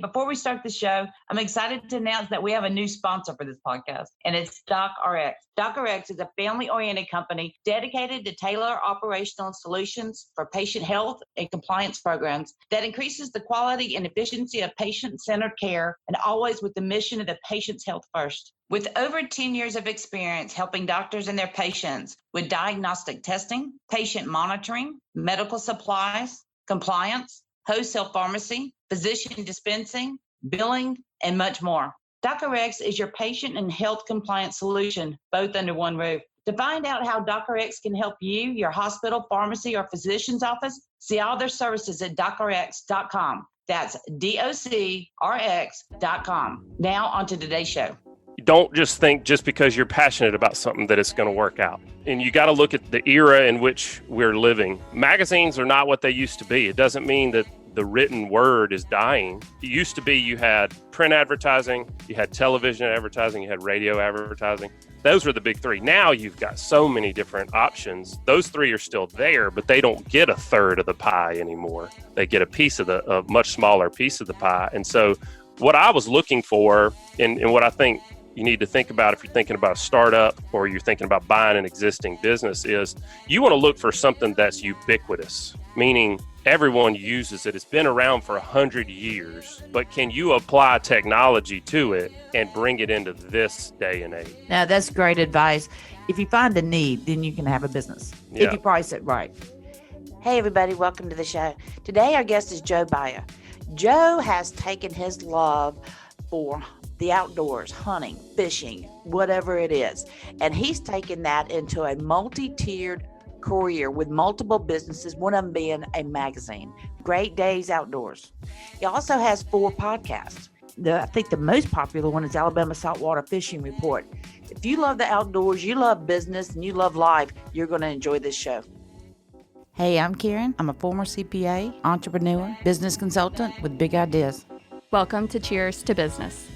Before we start the show, I'm excited to announce that we have a new sponsor for this podcast, and it's DocRx. DocRx is a family-oriented company dedicated to tailor operational solutions for patient health and compliance programs that increases the quality and efficiency of patient-centered care, and always with the mission of the patient's health first. With over 10 years of experience helping doctors and their patients with diagnostic testing, patient monitoring, medical supplies, compliance, wholesale pharmacy, physician dispensing, billing, and much more. DocRx is your patient and health compliance solution, both under one roof. To find out how DocRx can help you, your hospital, pharmacy, or physician's office, see all their services at docrx.com. That's DOCRX.com. Now on to today's show. Don't just think just because you're passionate about something that it's going to work out. And you got to look at the era in which we're living. Magazines are not what they used to be. It doesn't mean that the written word is dying. It used to be you had print advertising, you had television advertising, you had radio advertising. Those were the big three. Now you've got so many different options. Those three are still there, but they don't get a third of the pie anymore. They get a much smaller piece of the pie. And so what I was looking for and what I think you need to think about if you're thinking about a startup or you're thinking about buying an existing business is you want to look for something that's ubiquitous, meaning everyone uses it. It's been around for 100 years, but can you apply technology to it and bring it into this day and age? Now, that's great advice. If you find a need, then you can have a business if you price it right. Hey, everybody. Welcome to the show. Today, our guest is Joe Baya. Joe has taken his love for the outdoors, hunting, fishing, whatever it is. And he's taken that into a multi-tiered career with multiple businesses, one of them being a magazine, Great Days Outdoors. He also has 4 podcasts. I think the most popular one is Alabama Saltwater Fishing Report. If you love the outdoors, you love business, and you love life, you're going to enjoy this show. Hey, I'm Karen. I'm a former CPA, entrepreneur, business consultant with big ideas. Welcome to Cheers to Business.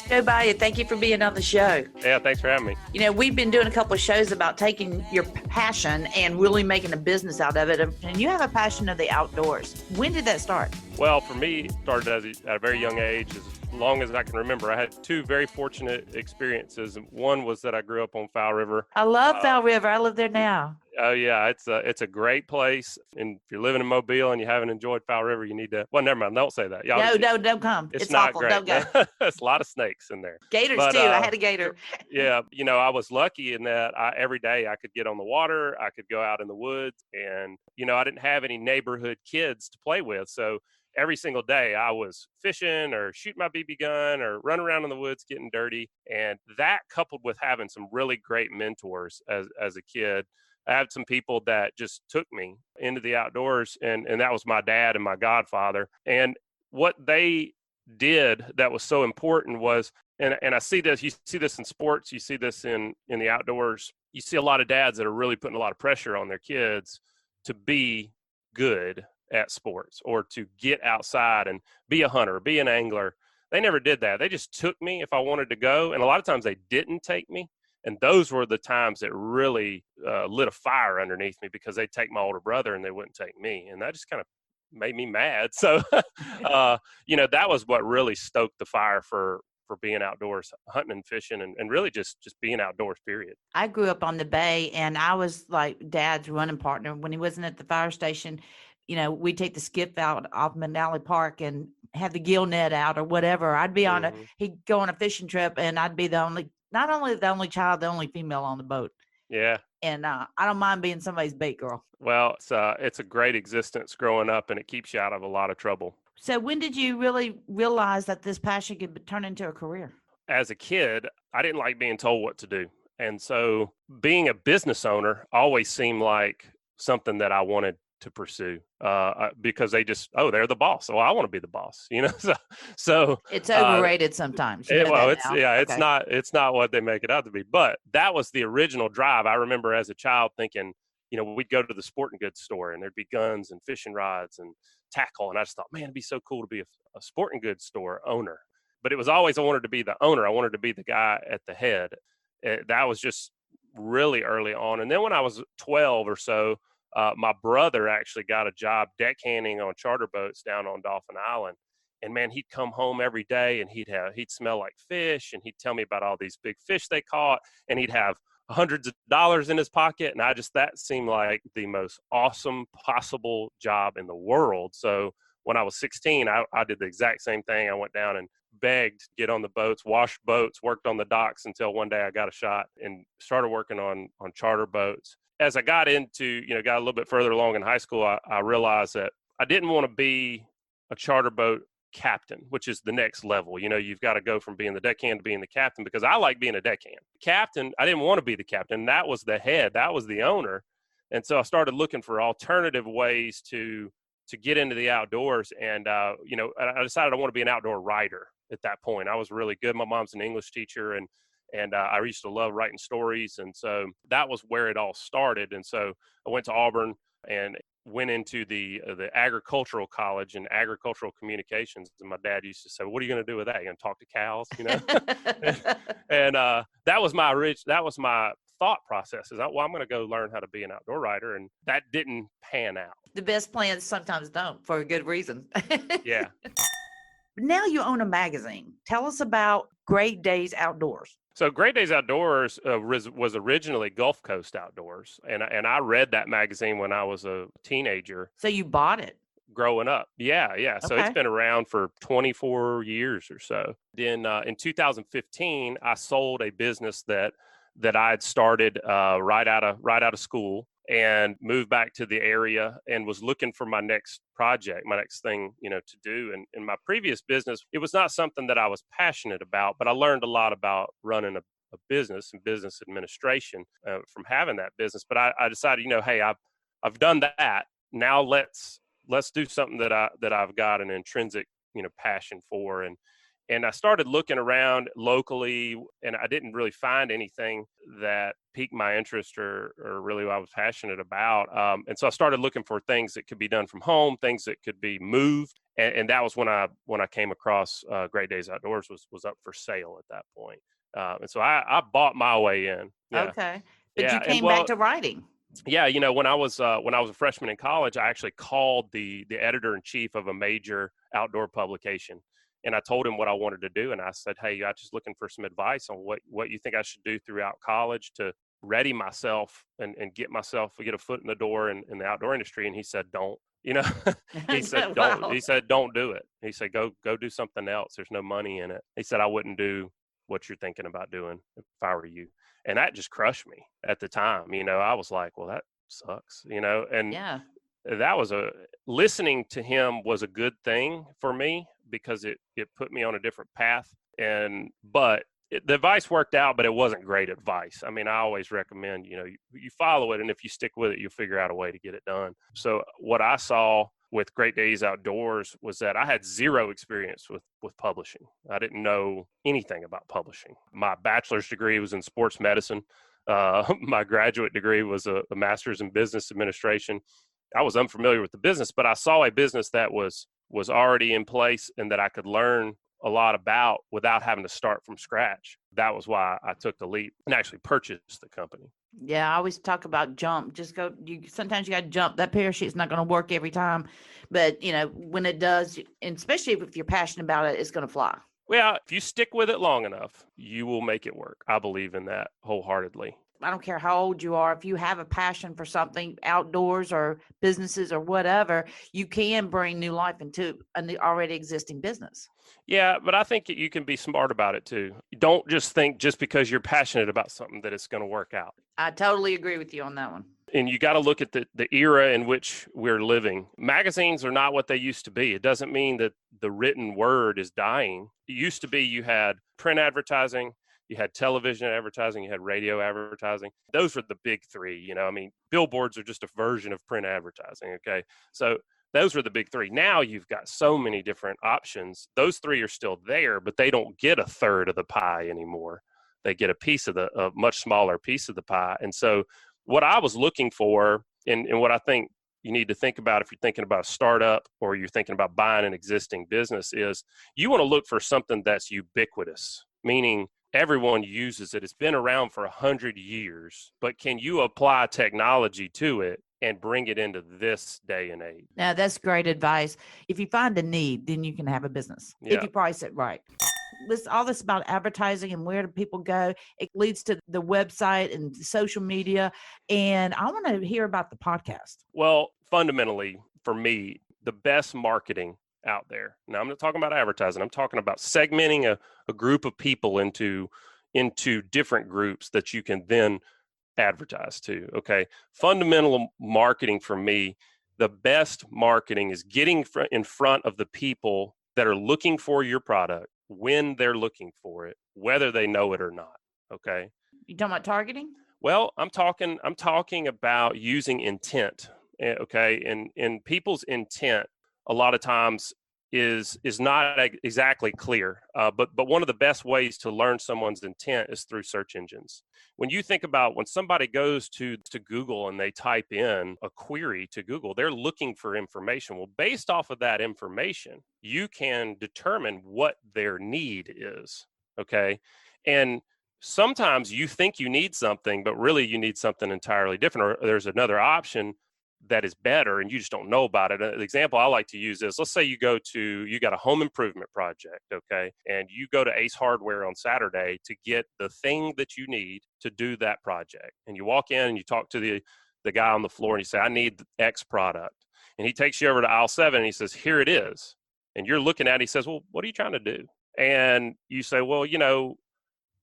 Joe Baya, thank you for being on the show. Yeah, thanks for having me. You know, we've been doing a couple of shows about taking your passion and really making a business out of it. And you have a passion of the outdoors. When did that start? Well, for me, it started at a very young age, as long as I can remember. I had 2 very fortunate experiences. One was that I grew up on Fowl River. I love Fowl River. I live there now. Oh yeah, it's a great place. And if you're living in Mobile and you haven't enjoyed Fowl River, you need to. Well, never mind. Don't say that. No, don't come. It's not awful. Great. Don't go. There's a lot of snakes in there. Gators too. I had a gator. Yeah, I was lucky in that every day I could get on the water. I could go out in the woods, and I didn't have any neighborhood kids to play with, so every single day I was fishing or shooting my BB gun or running around in the woods getting dirty. And that, coupled with having some really great mentors as a kid, I had some people that just took me into the outdoors, and that was my dad and my godfather. And what they did that was so important was, and I see this, you see this in sports, you see this in the outdoors, you see a lot of dads that are really putting a lot of pressure on their kids to be good at sports or to get outside and be a hunter, be an angler. They never did that. They just took me if I wanted to go. And a lot of times they didn't take me. And those were the times that really lit a fire underneath me, because they'd take my older brother and they wouldn't take me. And that just kind of made me mad. So, that was what really stoked the fire for being outdoors, hunting and fishing, and really just being outdoors, period. I grew up on the bay, and I was like Dad's running partner. When he wasn't at the fire station, we'd take the skiff out off Manali Park and have the gill net out or whatever. I'd be on he'd go on a fishing trip, and I'd be not only the only child, the only female on the boat. Yeah. And I don't mind being somebody's bait girl. Well, it's a great existence growing up, and it keeps you out of a lot of trouble. So when did you really realize that this passion could turn into a career? As a kid, I didn't like being told what to do. And so being a business owner always seemed like something that I wanted to pursue, because they just, they're the boss. So I want to be the boss, so it's overrated sometimes. It's not what they make it out to be, but that was the original drive. I remember as a child thinking, we'd go to the sporting goods store and there'd be guns and fishing rods and tackle. And I just thought, man, it'd be so cool to be a sporting goods store owner. But it was always, I wanted to be the owner. I wanted to be the guy at the head. That was just really early on. And then when I was 12 or so, my brother actually got a job deckhanding on charter boats down on Dauphin Island. And man, he'd come home every day and he'd smell like fish, and he'd tell me about all these big fish they caught, and he'd have hundreds of dollars in his pocket. And that seemed like the most awesome possible job in the world. So when I was 16, I did the exact same thing. I went down and begged to get on the boats, washed boats, worked on the docks until one day I got a shot and started working on charter boats. As I got got a little bit further along in high school, I realized that I didn't want to be a charter boat captain, which is the next level. You've got to go from being the deckhand to being the captain, because I like being a deckhand. Captain, I didn't want to be the captain. That was the head. That was the owner. And so I started looking for alternative ways to get into the outdoors. And, I decided I want to be an outdoor writer at that point. I was really good. My mom's an English teacher, and I used to love writing stories. And so that was where it all started. And so I went to Auburn and went into the agricultural college in agricultural communications. And my dad used to say, "What are you going to do with that? You going to talk to cows?" And that was my thought process is, well, I'm going to go learn how to be an outdoor writer. And that didn't pan out. The best plans sometimes don't, for a good reason. Yeah. Now you own a magazine. Tell us about Great Days Outdoors. So Great Days Outdoors was originally Gulf Coast Outdoors. And I read that magazine when I was a teenager. So you bought it? Growing up. Yeah. So Okay. It's been around for 24 years or so. Then in 2015, I sold a business that I had started right out of school, and moved back to the area and was looking for my next project, my next thing, to do. And in my previous business, it was not something that I was passionate about, but I learned a lot about running a business and business administration from having that business. But I decided, hey, I've done that. Now let's do something that I've got an intrinsic, passion for. And I started looking around locally, and I didn't really find anything that piqued my interest or really what I was passionate about. And so I started looking for things that could be done from home, things that could be moved. And that was when I came across Great Days Outdoors was up for sale at that point. And so I bought my way in. Yeah. Okay. But yeah. you came back to writing. Yeah, when I was a freshman in college, I actually called the editor-in-chief of a major outdoor publication. And I told him what I wanted to do. And I said, "Hey, I'm just looking for some advice on what you think I should do throughout college to ready myself and get a foot in the door in the outdoor industry." And he said, "Don't." He said, "Don't." Wow. He said, "Don't do it." He said, go do something else. There's no money in it. He said, "I wouldn't do what you're thinking about doing if I were you." And that just crushed me at the time. I was like, well, that sucks, and Yeah. that was listening to him was a good thing for me, because it put me on a different path. But the advice worked out, but it wasn't great advice. I mean, I always recommend, you follow it, and if you stick with it, you'll figure out a way to get it done. So what I saw with Great Days Outdoors was that I had zero experience with publishing. I didn't know anything about publishing. My bachelor's degree was in sports medicine. My graduate degree was a master's in business administration. I was unfamiliar with the business, but I saw a business that was already in place and that I could learn a lot about without having to start from scratch. That was why I took the leap and actually purchased the company. Yeah, I always talk about jump. Just go. Sometimes you got to jump. That parachute's not going to work every time, but when it does, and especially if you're passionate about it, it's going to fly. Well, if you stick with it long enough, you will make it work. I believe in that wholeheartedly. I don't care how old you are. If you have a passion for something, outdoors or businesses or whatever, you can bring new life into an already existing business. Yeah, but I think you can be smart about it too. Don't just think just because you're passionate about something that it's going to work out. I totally agree with you on that one. And you got to look at the era in which we're living. Magazines are not what they used to be. It doesn't mean that the written word is dying. It used to be you had print advertising, you had television advertising, you had radio advertising. Those were the big three. Billboards are just a version of print advertising. Okay. So those were the big three. Now you've got so many different options. Those three are still there, but they don't get a third of the pie anymore. They get a much smaller piece of the pie. And so what I was looking for, and what I think you need to think about if you're thinking about a startup or you're thinking about buying an existing business, is you want to look for something that's ubiquitous, meaning everyone uses it. It's been around for 100 years, but can you apply technology to it and bring it into this day and age. Now, that's great advice. If you find a need, then you can have a business if you price it right. All this about advertising and where do people go, it leads to the website and social media. And I want to hear about the podcast. Well, fundamentally, for me, the best marketing out there. Now, I'm not talking about advertising. I'm talking about segmenting a group of people into different groups that you can then advertise to. Okay. Fundamental marketing for me, the best marketing is getting in front of the people that are looking for your product when they're looking for it, whether they know it or not. Okay. You talking about targeting? Well, I'm talking about using intent. Okay. And people's intent a lot of times is not exactly clear. But one of the best ways to learn someone's intent is through search engines. When you think about when somebody goes to Google and they type in a query to Google, they're looking for information. Well, based off of that information, you can determine what their need is. Okay. And sometimes you think you need something, but really you need something entirely different, or there's another option that is better and you just don't know about it. An example I like to use is, let's say you got a home improvement project, okay, and you go to Ace Hardware on Saturday to get the thing that you need to do that project. And you walk in and you talk to the guy on the floor and you say, I need X product. And he takes you over to aisle 7 and he says, here it is. And you're looking at it, he says, well, what are you trying to do? And you say, well,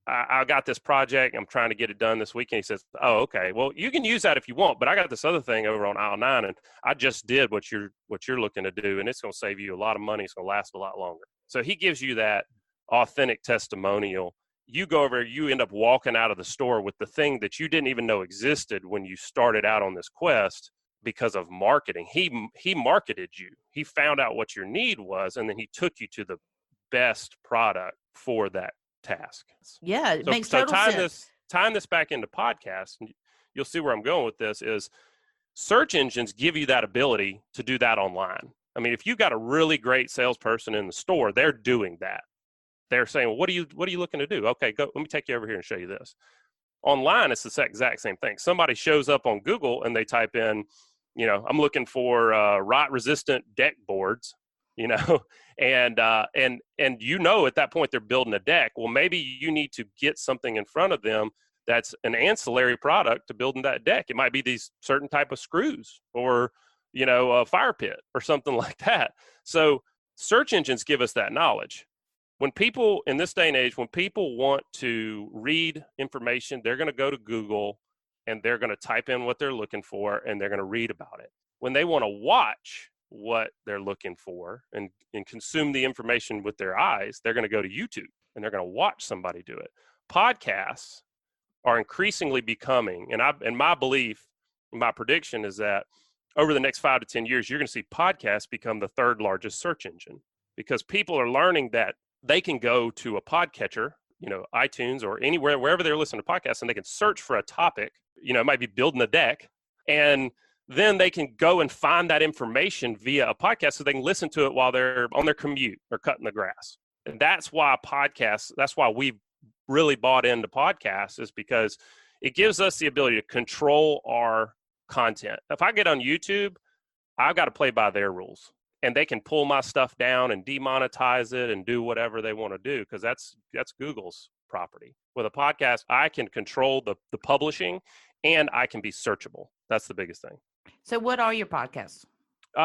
I got this project. I'm trying to get it done this weekend. He says, oh, okay. Well, you can use that if you want, but I got this other thing over on aisle 9, and I just did what you're looking to do, and it's going to save you a lot of money. It's going to last a lot longer. So he gives you that authentic testimonial. You go over, you end up walking out of the store with the thing that you didn't even know existed when you started out on this quest because of marketing. He marketed you. He found out what your need was, and then he took you to the best product for that task. Yeah, it makes total sense. Tying this back into podcasts, and you'll see where I'm going with this, is search engines give you that ability to do that online. I mean, if you've got a really great salesperson in the store, they're doing that. They're saying, well, what are you looking to do? Okay, go. Let me take you over here and show you this. Online, it's the exact same thing. Somebody shows up on Google and they type in, I'm looking for rot-resistant deck boards. And at that point they're building a deck. Well, maybe you need to get something in front of them that's an ancillary product to building that deck. It might be these certain type of screws or, a fire pit or something like that. So search engines give us that knowledge. When people in this day and age, when people want to read information, they're going to go to Google and they're going to type in what they're looking for and they're going to read about it. When they want to watch what they're looking for and consume the information with their eyes, they're going to go to YouTube and they're going to watch somebody do it. Podcasts are increasingly becoming, and my belief, my prediction is that over the next 5 to 10 years, you're going to see podcasts become the 3rd largest search engine because people are learning that they can go to a podcatcher, iTunes or anywhere, wherever they're listening to podcasts, and they can search for a topic, it might be building a deck, and then they can go and find that information via a podcast so they can listen to it while they're on their commute or cutting the grass. And that's why we've really bought into podcasts, is because it gives us the ability to control our content. If I get on YouTube, I've got to play by their rules. And they can pull my stuff down and demonetize it and do whatever they want to do because that's Google's property. With a podcast, I can control the publishing and I can be searchable. That's the biggest thing. So what are your podcasts?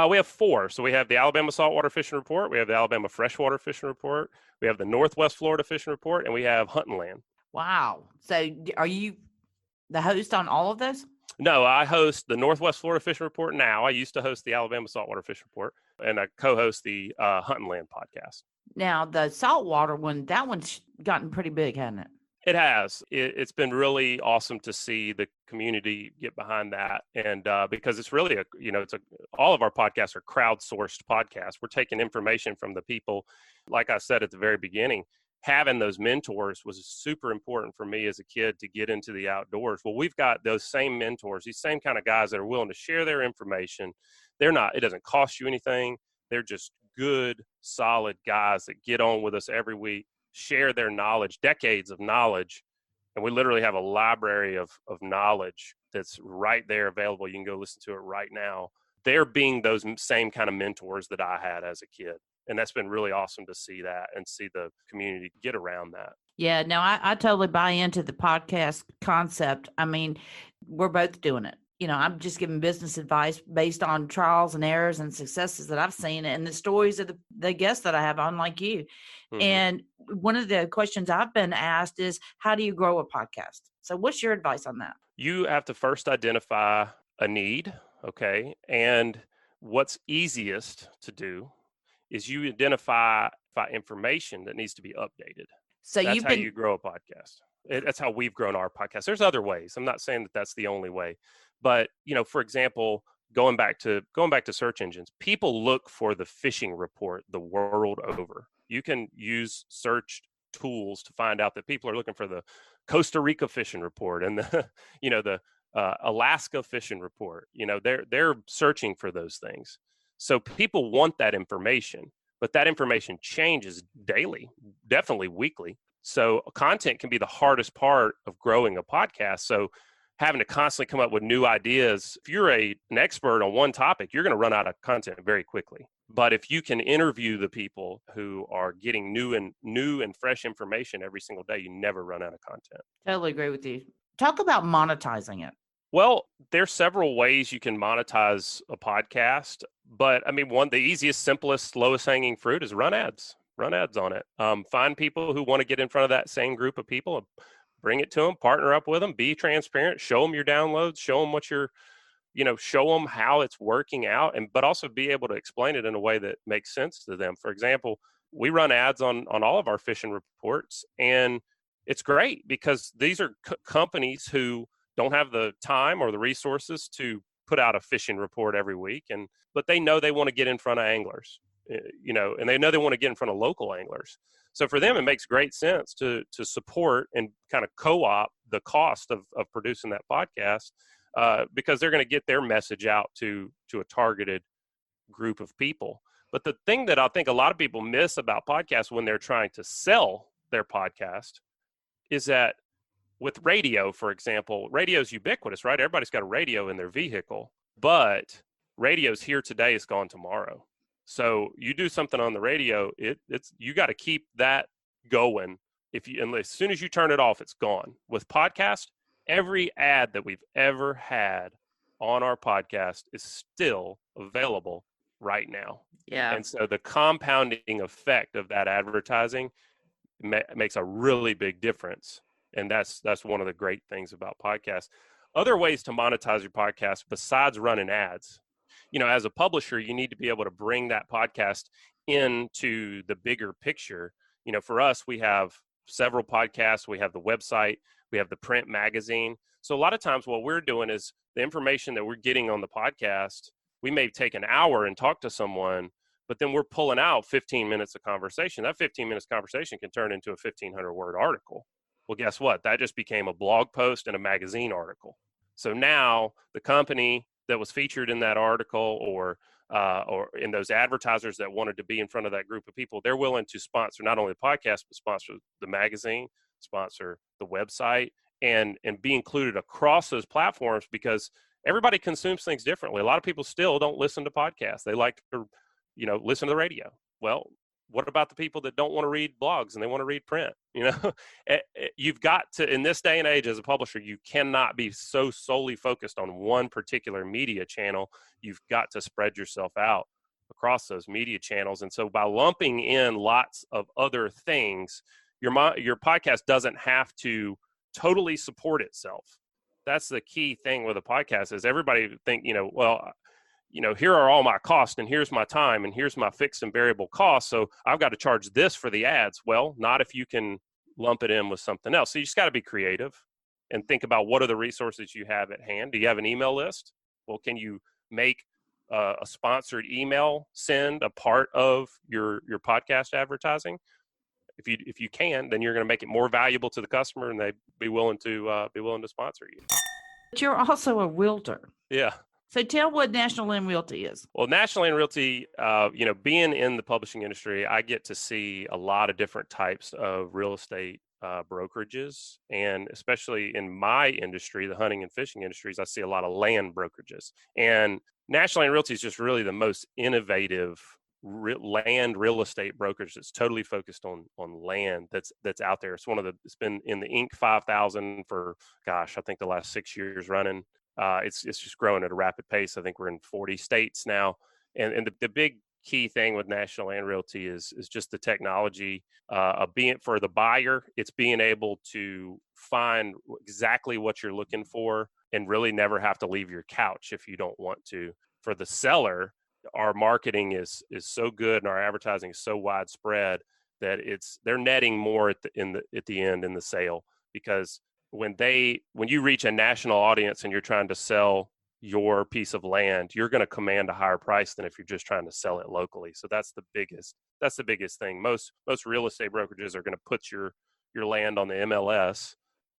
We have 4. So we have the Alabama Saltwater Fishing Report. We have the Alabama Freshwater Fishing Report. We have the Northwest Florida Fishing Report. And we have Hunting Land. Wow. So are you the host on all of those? No, I host the Northwest Florida Fishing Report now. I used to host the Alabama Saltwater Fishing Report. And I co-host the Hunting Land podcast. Now, the saltwater one, that one's gotten pretty big, hasn't it? It has. It's been really awesome to see the community get behind that, and because it's really all of our podcasts are crowdsourced podcasts. We're taking information from the people. Like I said at the very beginning, having those mentors was super important for me as a kid to get into the outdoors. Well, we've got those same mentors, these same kind of guys that are willing to share their information. It doesn't cost you anything. They're just good, solid guys that get on with us every week, share their knowledge, decades of knowledge. And we literally have a library of knowledge that's right there available. You can go listen to it right now. They're being those same kind of mentors that I had as a kid. And that's been really awesome to see that and see the community get around that. Yeah, no, I totally buy into the podcast concept. I mean, we're both doing it. I'm just giving business advice based on trials and errors and successes that I've seen and the stories of the guests that I have on, like you. Mm-hmm. And one of the questions I've been asked is, how do you grow a podcast? So what's your advice on that? You have to first identify a need, okay? And what's easiest to do is you identify information that needs to be updated. So that's how you grow a podcast. That's how we've grown our podcast. There's other ways. I'm not saying that that's the only way, but for example, going back to search engines, people look for the fishing report the world over. You can use search tools to find out that people are looking for the Costa Rica fishing report and the Alaska fishing report. They're searching for those things. So people want that information, but that information changes daily, definitely weekly. So content can be the hardest part of growing a podcast. So having to constantly come up with new ideas. If you're an expert on one topic, you're going to run out of content very quickly. But if you can interview the people who are getting new and fresh information every single day, you never run out of content. Totally agree with you. Talk about monetizing it. Well, there's several ways you can monetize a podcast, but I mean, the easiest, simplest, lowest hanging fruit is run ads. Run ads on it. Find people who want to get in front of that same group of people and bring it to them, partner up with them, be transparent, show them your downloads, show them what you're, show them how it's working out, but also be able to explain it in a way that makes sense to them. For example, we run ads on all of our fishing reports, and it's great because these are companies who don't have the time or the resources to put out a fishing report every week, but they know they want to get in front of anglers, and they know they want to get in front of local anglers. So for them, it makes great sense to support and kind of co-op the cost of producing that podcast because they're going to get their message out to a targeted group of people. But the thing that I think a lot of people miss about podcasts when they're trying to sell their podcast is that with radio, for example, radio's ubiquitous, right? Everybody's got a radio in their vehicle, but radio's here today, it's gone tomorrow. So you do something on the radio, it's you got to keep that going. As soon as you turn it off, it's gone. With podcast, every ad that we've ever had on our podcast is still available right now. Yeah. And so the compounding effect of that advertising makes a really big difference. And that's one of the great things about podcasts. Other ways to monetize your podcast besides running ads, as a publisher, you need to be able to bring that podcast into the bigger picture. For us, we have several podcasts. We have the website. We have the print magazine. So a lot of times what we're doing is the information that we're getting on the podcast, we may take an hour and talk to someone, but then we're pulling out 15 minutes of conversation. That 15 minutes conversation can turn into a 1,500 word article. Well, guess what? That just became a blog post and a magazine article. So now the company that was featured in that article or in those advertisers that wanted to be in front of that group of people, they're willing to sponsor not only the podcast, but sponsor the magazine, sponsor the website, and be included across those platforms because everybody consumes things differently. A lot of people still don't listen to podcasts. They like to, listen to the radio. Well, what about the people that don't want to read blogs and they want to read print? You've got to, in this day and age as a publisher, you cannot be so solely focused on one particular media channel. You've got to spread yourself out across those media channels. And so by lumping in lots of other things, your podcast doesn't have to totally support itself. That's the key thing with a podcast is everybody think, here are all my costs and here's my time and here's my fixed and variable costs. So I've got to charge this for the ads. Well, not if you can lump it in with something else. So you just got to be creative and think about what are the resources you have at hand. Do you have an email list? Well, can you make a sponsored email send a part of your podcast advertising? If you can, then you're going to make it more valuable to the customer and they'd be willing to sponsor you. But you're also a realtor. Yeah. So tell what National Land Realty is. Well, National Land Realty, being in the publishing industry, I get to see a lot of different types of real estate brokerages, and especially in my industry, the hunting and fishing industries, I see a lot of land brokerages. And National Land Realty is just really the most innovative land real estate brokerage that's totally focused on land that's out there. It's been in the Inc. 5000 for, gosh, I think the last 6 years running. It's just growing at a rapid pace. I think we're in 40 states now. And the big key thing with National Land Realty is just the technology of being, for the buyer, it's being able to find exactly what you're looking for and really never have to leave your couch if you don't want to. For the seller, our marketing is so good and our advertising is so widespread that they're netting more at the end in the sale, because when you reach a national audience and you're trying to sell your piece of land, you're going to command a higher price than if you're just trying to sell it locally. So that's the biggest thing. Most real estate brokerages are going to put your land on the MLS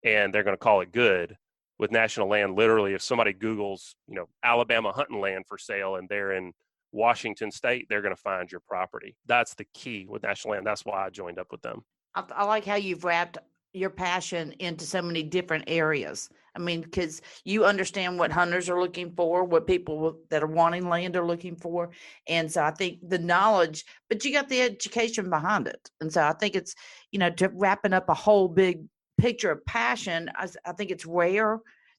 and they're going to call it good. With National Land, literally, if somebody Googles, Alabama hunting land for sale and they're in Washington State, they're going to find your property. That's the key with National Land. That's why I joined up with them. I like how you've wrapped your passion into so many different areas. I mean, because you understand what hunters are looking for, what people that are wanting land are looking for. And so I think the knowledge, but you got the education behind it. And so I think it's, to wrapping up a whole big picture of passion, I think it's rare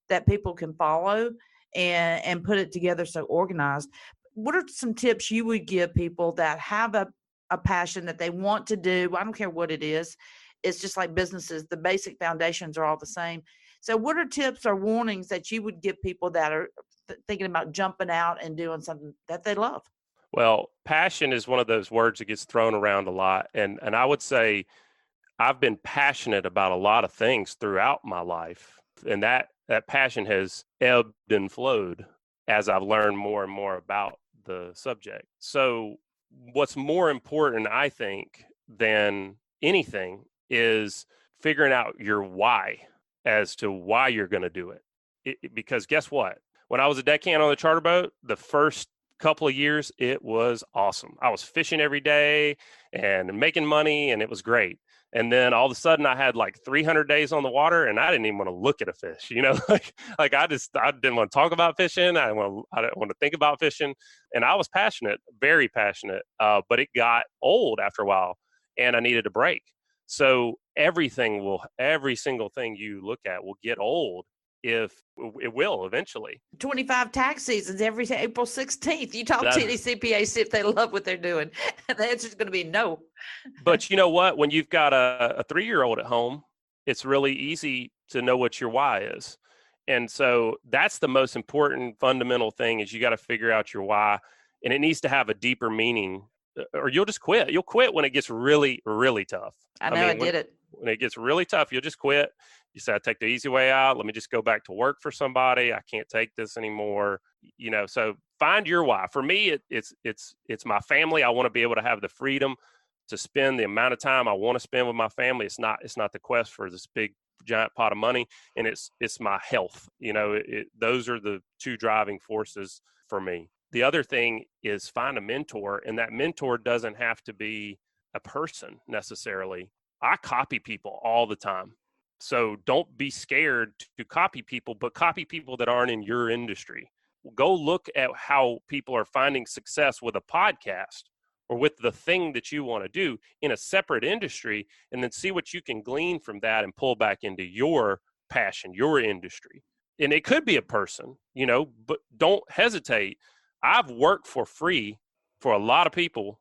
that people can follow and put it together so organized. What are some tips you would give people that have a passion that they want to do? I don't care what it is. It's just like businesses. The basic foundations are all the same. So what are tips or warnings that you would give people that are thinking about jumping out and doing something that they love? Well, passion is one of those words that gets thrown around a lot. And I would say I've been passionate about a lot of things throughout my life. And that passion has ebbed and flowed as I've learned more and more about the subject. So what's more important, I think, than anything is figuring out your why as to why you're going to do it. Because guess what? When I was a deckhand on the charter boat, the first couple of years, it was awesome. I was fishing every day and making money, and it was great. And then all of a sudden I had like 300 days on the water and I didn't even want to look at a fish, like I didn't want to talk about fishing. I didn't want to think about fishing. And I was passionate, very passionate, but it got old after a while and I needed a break. So every single thing you look at will get old. If it will eventually. 25 tax seasons every April 16th. You talk to any CPA, see if they love what they're doing. The answer is going to be no. But you know what? When you've got a 3-year-old at home, it's really easy to know what your why is. And so that's the most important fundamental thing, is you got to figure out your why, and it needs to have a deeper meaning, or you'll just quit. You'll quit when it gets really, really tough. I did it. When it gets really tough, you'll just quit. You say, I take the easy way out. Let me just go back to work for somebody. I can't take this anymore. So find your why. For me, it's my family. I want to be able to have the freedom to spend the amount of time I want to spend with my family. It's not the quest for this big giant pot of money, and it's my health. Those are the two driving forces for me. The other thing is find a mentor, and that mentor doesn't have to be a person necessarily. I copy people all the time. So don't be scared to copy people, but copy people that aren't in your industry. Go look at how people are finding success with a podcast or with the thing that you want to do in a separate industry, and then see what you can glean from that and pull back into your passion, your industry. And it could be a person, but don't hesitate. I've worked for free for a lot of people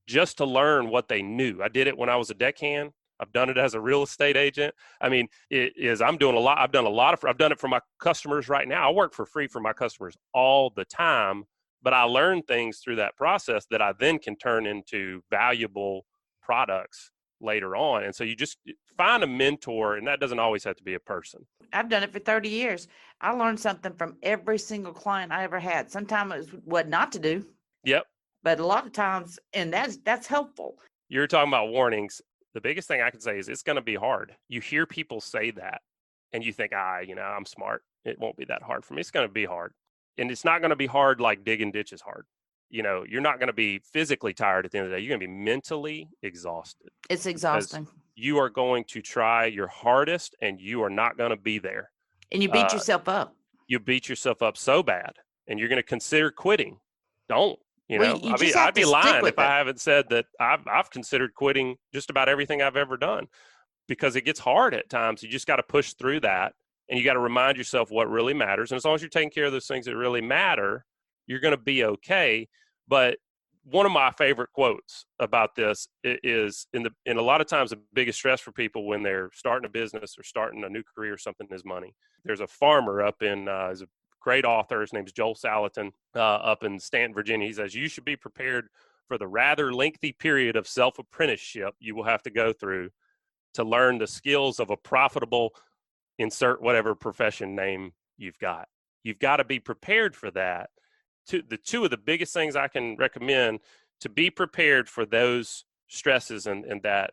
just to learn what they knew. I did it when I was a deckhand. I've done it as a real estate agent. I mean, I've done it for my customers right now. I work for free for my customers all the time, but I learn things through that process that I then can turn into valuable products later on. And so you just find a mentor, and that doesn't always have to be a person. I've done it for 30 years. I learned something from every single client I ever had. Sometimes it was what not to do. Yep. But a lot of times, and that's helpful. You're talking about warnings. The biggest thing I can say is it's going to be hard. You hear people say that and you think, I'm smart. It won't be that hard for me. It's going to be hard. And it's not going to be hard like digging ditches hard. You're not going to be physically tired at the end of the day. You're going to be mentally exhausted. It's exhausting. you are going to try your hardest and you are not going to be there. And you beat yourself up. You beat yourself up so bad and you're going to consider quitting. Don't, I'd be lying if I haven't said that I've considered quitting just about everything I've ever done, because it gets hard at times. You just got to push through that, and you got to remind yourself what really matters. And as long as you're taking care of those things that really matter, you're going to be okay. But one of my favorite quotes about this is in a lot of times the biggest stress for people when they're starting a business or starting a new career or something is money. There's a farmer up in, he's a great author. His name's Joel Salatin, up in Stanton, Virginia. He says, you should be prepared for the rather lengthy period of self-apprenticeship you will have to go through to learn the skills of a profitable, insert whatever profession name you've got. You've got to be prepared for that. The two of the biggest things I can recommend to be prepared for those stresses and that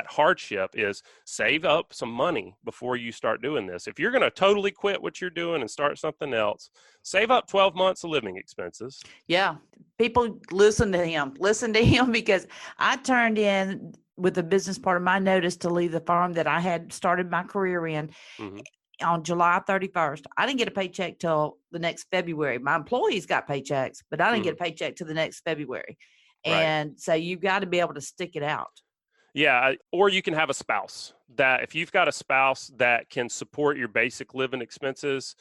hardship is save up some money before you start doing this. If you're going to totally quit what you're doing and start something else, save up 12 months of living expenses. Yeah. People listen to him because I turned in with the business part of my notice to leave the farm that I had started my career in. Mm-hmm. On July 31st. I didn't get a paycheck till the next February. My employees got paychecks, but I didn't get a paycheck till the next February. And so you've got to be able to stick it out. Yeah. Or you can have a spouse that, if you've got a spouse that can support your basic living expenses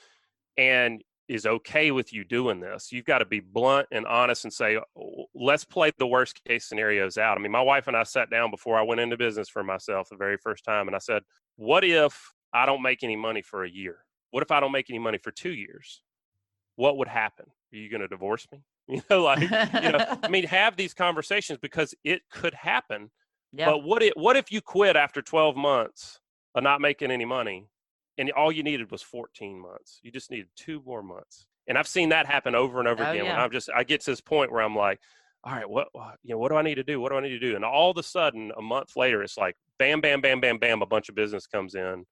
and is okay with you doing this, you've got to be blunt and honest and say, let's play the worst case scenarios out. I mean, my wife and I sat down before I went into business for myself the very first time. And I said, what if I don't make any money for a year? What if I don't make any money for 2 years? What would happen? Are you going to divorce me? I mean, have these conversations because it could happen. Yeah. But what if you quit after 12 months of not making any money and all you needed was 14 months? You just needed 2 more months. And I've seen that happen over and over again. Yeah. When I get to this point where I'm like, all right, what do I need to do? What do I need to do? And all of a sudden, a month later, it's like, bam, bam, bam, bam, bam, a bunch of business comes in.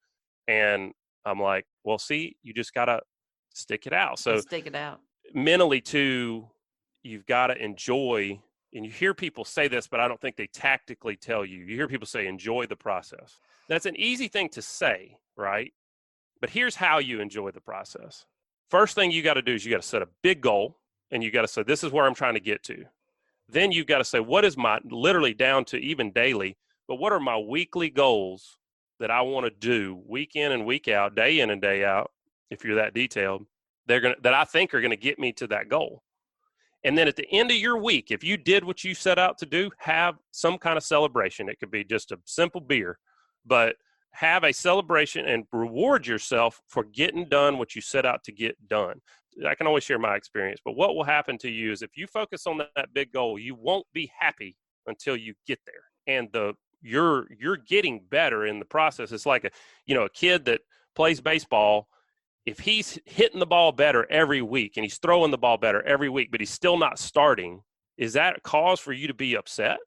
And I'm like, well, see, you just got to stick it out. So stick it out. Mentally too, you've got to enjoy, and you hear people say this, but I don't think they tactically tell you. You hear people say, enjoy the process. That's an easy thing to say, right? But here's how you enjoy the process. First thing you got to do is you got to set a big goal, and you got to say, this is where I'm trying to get to. Then you've got to say, what is my, literally down to even daily, but what are my weekly goals that I want to do week in and week out, day in and day out, if you're that detailed, that I think are going to get me to that goal. And then at the end of your week, if you did what you set out to do, have some kind of celebration. It could be just a simple beer, but have a celebration and reward yourself for getting done what you set out to get done. I can always share my experience, but what will happen to you is if you focus on that big goal, you won't be happy until you get there. And you're getting better in the process. It's like a kid that plays baseball. If he's hitting the ball better every week and he's throwing the ball better every week, but he's still not starting, is that a cause for you to be upset?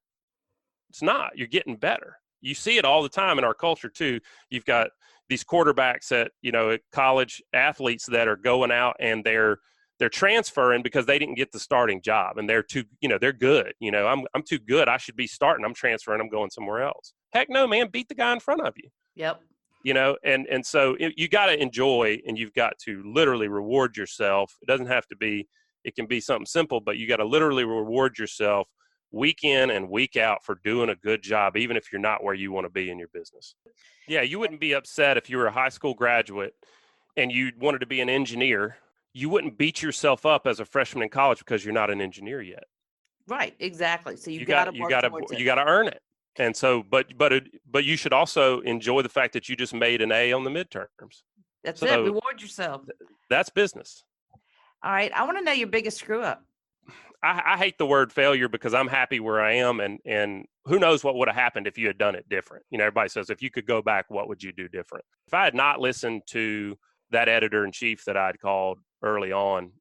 It's not. You're getting better. You see it all the time in our culture too. You've got these quarterbacks at college athletes that are going out and they're transferring because they didn't get the starting job and they're too, they're good. I'm too good. I should be starting. I'm transferring. I'm going somewhere else. Heck no, man, beat the guy in front of you. Yep. And so you got to enjoy, and you've got to literally reward yourself. It doesn't have to be, it can be something simple, but you got to literally reward yourself week in and week out for doing a good job, even if you're not where you want to be in your business. Yeah. You wouldn't be upset if you were a high school graduate and you wanted to be an engineer. You wouldn't beat yourself up as a freshman in college because you're not an engineer yet. Right. Exactly. So you got to earn it. And so, but you should also enjoy the fact that you just made an A on the midterms. That's it. Reward yourself. That's business. All right. I want to know your biggest screw up. I hate the word failure because I'm happy where I am. And who knows what would have happened if you had done it different. Everybody says, if you could go back, what would you do different? If I had not listened to that editor-in-chief that I'd called early on,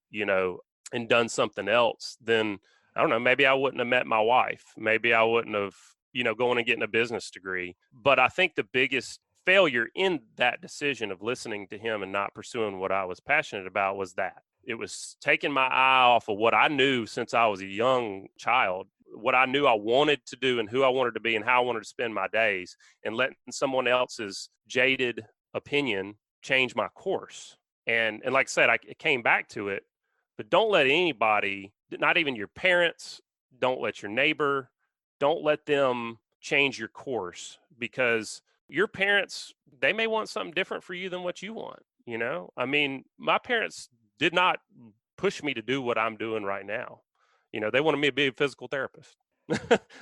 and done something else, then I don't know, maybe I wouldn't have met my wife. Maybe I wouldn't have, going and getting a business degree. But I think the biggest failure in that decision of listening to him and not pursuing what I was passionate about was that it was taking my eye off of what I knew since I was a young child what I knew I wanted to do and who I wanted to be and how I wanted to spend my days, and letting someone else's jaded opinion change my course. And like I said, I came back to it, but don't let anybody, not even your parents, don't let your neighbor, don't let them change your course, because your parents, they may want something different for you than what you want. I mean, my parents did not push me to do what I'm doing right now. They wanted me to be a physical therapist.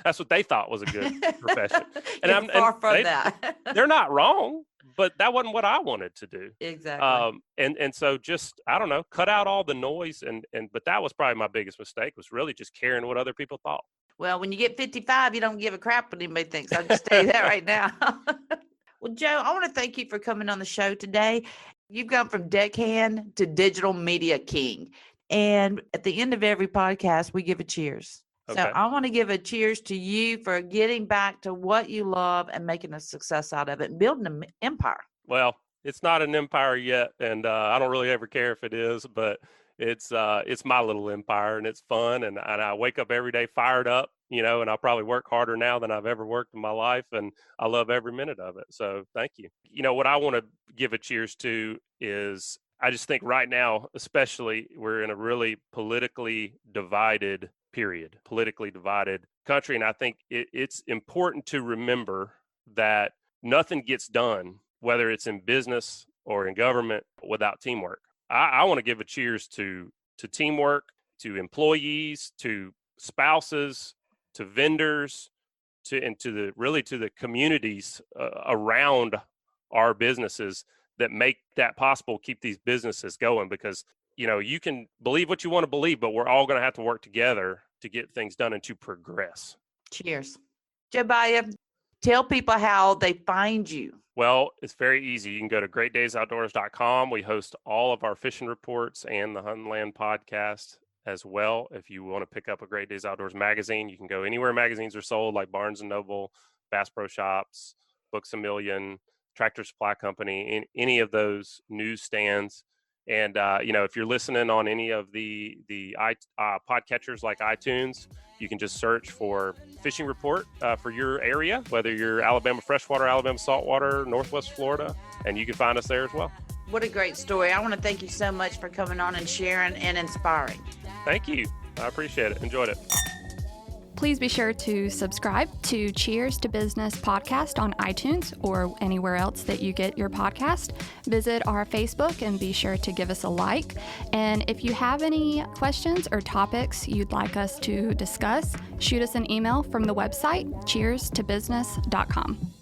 That's what they thought was a good profession. And far from that. They're not wrong, but that wasn't what I wanted to do. Exactly. And so just, I don't know, cut out all the noise. But that was probably my biggest mistake, was really just caring what other people thought. Well, when you get 55, you don't give a crap what anybody thinks. I'll just tell you that right now. Well, Joe, I want to thank you for coming on the show today. You've gone from deckhand to digital media king. And at the end of every podcast, we give a cheers. Okay. So I want to give a cheers to you for getting back to what you love and making a success out of it and building an empire. Well, it's not an empire yet, and I don't really ever care if it is, but it's my little empire, and it's fun, and I wake up every day fired up, and I probably work harder now than I've ever worked in my life, and I love every minute of it. So thank you. What I want to give a cheers to is, I just think right now, especially, we're in a really politically divided country. And I think it's important to remember that nothing gets done, whether it's in business or in government, without teamwork. I want to give a cheers to teamwork, to employees, to spouses, to vendors, to the communities around our businesses that make that possible, keep these businesses going, because you can believe what you want to believe, but we're all going to have to work together to get things done and to progress. Cheers. Joe Baya, tell people how they find you. Well, it's very easy. You can go to greatdaysoutdoors.com. We host all of our fishing reports and the Hunt and Land podcast as well. If you want to pick up a Great Days Outdoors magazine, you can go anywhere magazines are sold, like Barnes & Noble, Bass Pro Shops, Books A Million, Tractor Supply Company, in any of those newsstands. And, if you're listening on any of the podcatchers like iTunes, you can just search for fishing report for your area, whether you're Alabama freshwater, Alabama saltwater, Northwest Florida, and you can find us there as well. What a great story. I want to thank you so much for coming on and sharing and inspiring. Thank you. I appreciate it. Enjoyed it. Please be sure to subscribe to Cheers to Business podcast on iTunes or anywhere else that you get your podcast. Visit our Facebook and be sure to give us a like. And if you have any questions or topics you'd like us to discuss, shoot us an email from the website cheerstobusiness.com.